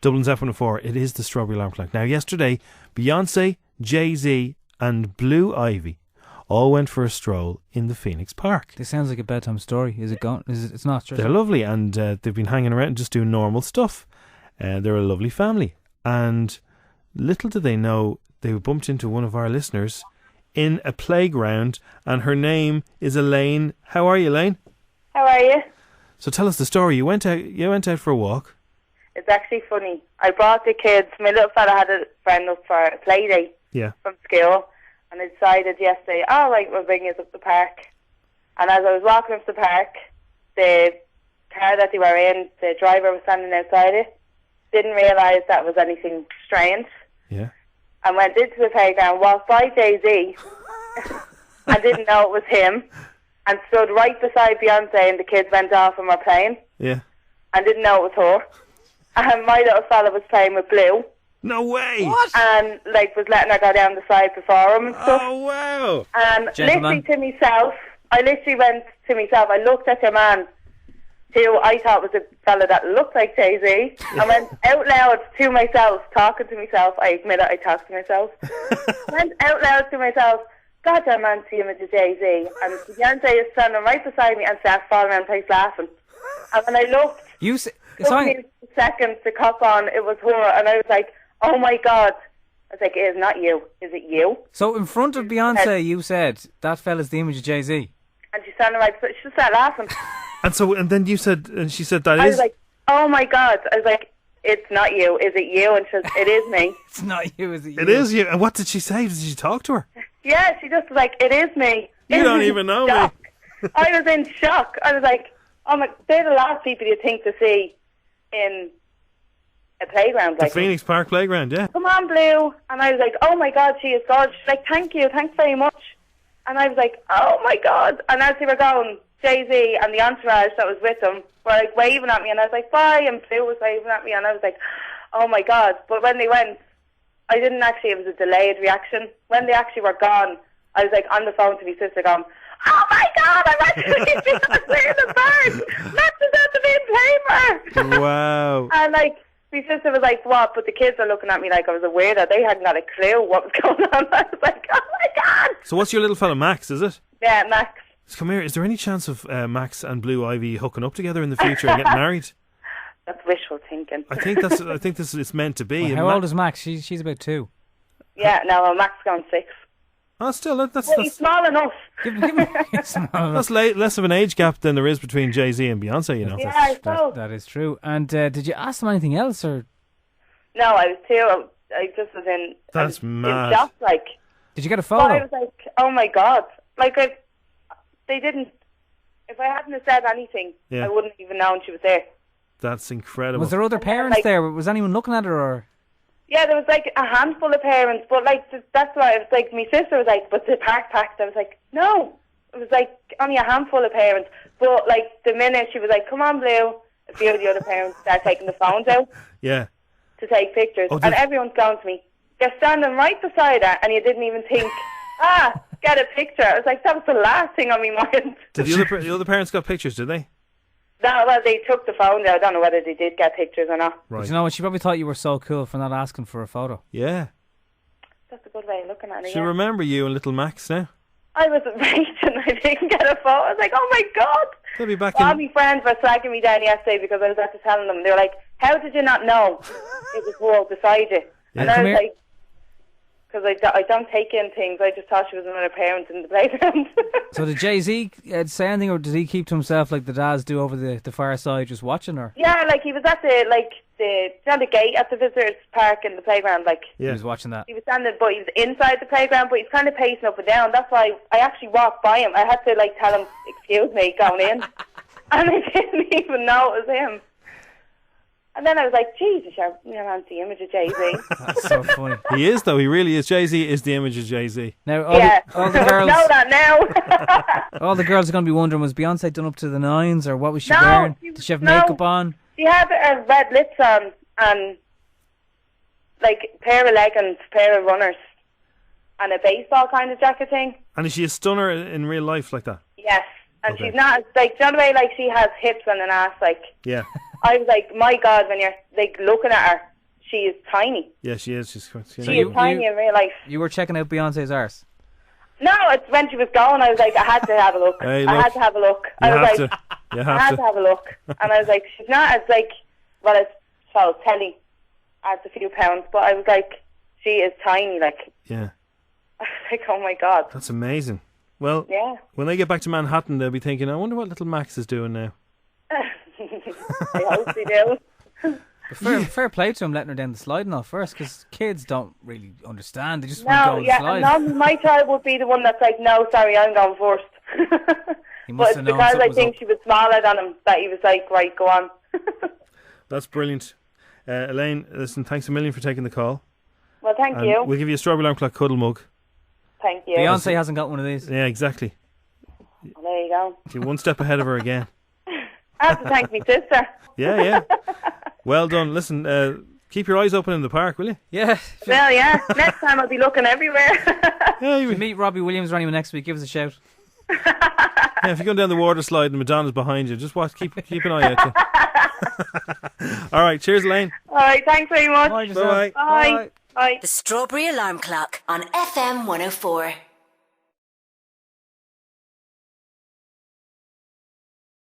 Dublin's F104. It is the Strawberry Alarm Clock. Now, yesterday, Beyoncé, Jay-Z and Blue Ivy all went for a stroll in the Phoenix Park. This sounds like a bedtime story. Is it gone? It's not. They're lovely, and they've been hanging around and just doing normal stuff. They're a lovely family. And little do they know, they bumped into one of our listeners in a playground, and her name is Elaine. How are you, Elaine? How are you? So tell us the story. You went out for a walk. It's actually funny. I brought the kids. My little fella had a friend up for a play day from school, and I decided yesterday, all right, we'll bring you up the park. And as I was walking up the park, the car that they were in, the driver was standing outside it, didn't realise that was anything strange. Yeah. And went into the playground, walked by Jay-Z, and didn't know it was him, and stood right beside Beyoncé, and the kids went off and were playing. Yeah. And didn't know it was her. And my little fella was playing with Blue. No way! What? And, was letting her go down the side before him and stuff. Oh, wow! And Gentleman. literally I went to myself, I looked at your man, who I thought was a fella that looked like Jay-Z, and went out loud to myself, talking to myself. I admit it, I talked to myself. Went out loud to myself, God, that man's the image of Jay-Z. And Beyoncé is standing right beside me and started falling around the place laughing. And when I looked, it took me a second to cop on, it was her, and I was like, oh my God. I was like, it is not you. Is it you? So in front of Beyonce, you said, that fella's the image of Jay-Z. And she's standing right, she just started laughing. And then you said, and she said that I is... was like, oh my God. I was like, it's not you. Is it you? And she says, it is me. It's not you, is it you? It is you. And what did she say? Did she talk to her? Yeah, she just was like, it is me. You don't even know me. I was in shock. I was like, oh my, they're the last people you think to see in a playground. The Phoenix Park Playground, yeah. Come on, Blue. And I was like, oh my God, she is gorgeous. She's like, thank you, thanks very much. And I was like, oh my God. And as they were going, Jay-Z and the entourage that was with them were like waving at me, and I was like, bye, and Blue was waving at me, and I was like, oh my God. But when they went, I didn't actually, it was a delayed reaction. When they actually were gone, I was like on the phone to my sister going, oh my God, I'm actually in the park. That's the being playing. Wow. And my sister was like, what? But the kids are looking at me like I was a weirdo. They hadn't got a clue what was going on. I was like, oh my God. So what's your little fella, Max, is it? Yeah, Max. So come here, is there any chance of Max and Blue Ivy hooking up together in the future and getting married? That's wishful thinking. I think this is meant to be. Well, how old is Max? She's about 2. Yeah, no, well, Max is going 6. Oh, still, that's he's small enough. Give me small enough. That's less of an age gap than there is between Jay-Z and Beyonce, you know. Yeah, I suppose. That is true. And did you ask them anything else, or? No, I was 2. I just was in. That's mad. In shock, Did you get a photo? I was like, oh my God! They didn't. If I hadn't have said anything, I wouldn't even known she was there. That's incredible. Was there other parents there? Was anyone looking at her, or? Yeah, there was a handful of parents, but that's why I was like, my sister was like, but the park packed. I was like, no, it was only a handful of parents. But the minute she was like, come on, Blue, a few of the other parents started taking the phones out. Yeah. To take pictures, and everyone's going to me. You're standing right beside her, and you didn't even think, get a picture. I was like, that was the last thing on my mind. Did the other parents got pictures? Did they? No, well, they took the phone there. I don't know whether they did get pictures or not. Right. But you know what? She probably thought you were so cool for not asking for a photo. Yeah. That's a good way of looking at it. She'll remember you and little Max now. I was raging. I didn't get a photo. I was like, oh my God. They'll be back all my friends were slagging me down yesterday because I was after telling them. They were like, how did you not know it was her beside you? Yeah. And I was like, because I don't take in things. I just thought she was another parent in the playground. So did Jay-Z say anything, or did he keep to himself like the dads do over the far side, just watching her? Yeah, he was at the gate at the visitors park in the playground. He was watching that. He was standing, but he was inside the playground, but he's kind of pacing up and down. That's why I actually walked by him. I had to tell him, excuse me, going in, and I didn't even know it was him. And then I was like, Jesus, you're man's the image of Jay-Z. That's so funny. He is, though. He really is. Jay-Z is the image of Jay-Z. Now, all the girls know that now. all the girls are going to be wondering, was Beyonce done up to the nines, or what was she wearing? Did she have makeup on? She had red lips on and pair of leggings, pair of runners, and a baseball kind of jacket thing. And is she a stunner in real life like that? Yes. And she's not, do you know the way, she has hips and an ass, Yeah. I was like, my God, when you're, looking at her, she is tiny. Yeah, she is. She's She is tiny in real life. You were checking out Beyonce's arse. No, it's when she was gone. I was like, I had to have a look. Hey, I had to have a look. You I was have like, to. You I have had to. to have a look. And I was like, she's not as like, well, as so telly as a few pounds, but I was like, she is tiny. Like, Yeah. I was like, oh my god. That's amazing. Well, Yeah. when they get back to Manhattan, they'll be thinking, I wonder what little Max is doing now. I hope they do. Fair play to him letting her down the slide and all first, because kids don't really understand. They just want to go No, on yeah, the slide. no, my child would be the one that's like, no, sorry, I'm going first. He But must it's have known because something I was think up. she was smaller than him that he was like, right, go on. That's brilliant. Elaine, listen, thanks a million for taking the call. Well, thank And you. we'll give you a Strawberry Alarm Clock cuddle mug. Thank you. Beyonce hasn't got one of these. Yeah, exactly. There you go. You're one step ahead of her again. I have to thank my sister. Yeah. Well done. Listen, keep your eyes open in the park, will you? Yeah. Well, yeah. Next time I'll be looking everywhere. Yeah, If you meet Robbie Williams or anyone next week, give us a shout. if you're going down the water slide and Madonna's behind you, just watch. Keep an eye out. All right. Cheers, Elaine. All right, thanks very much. Mind yourself. Bye-bye. Bye. Bye. The Strawberry Alarm Clock on FM 104.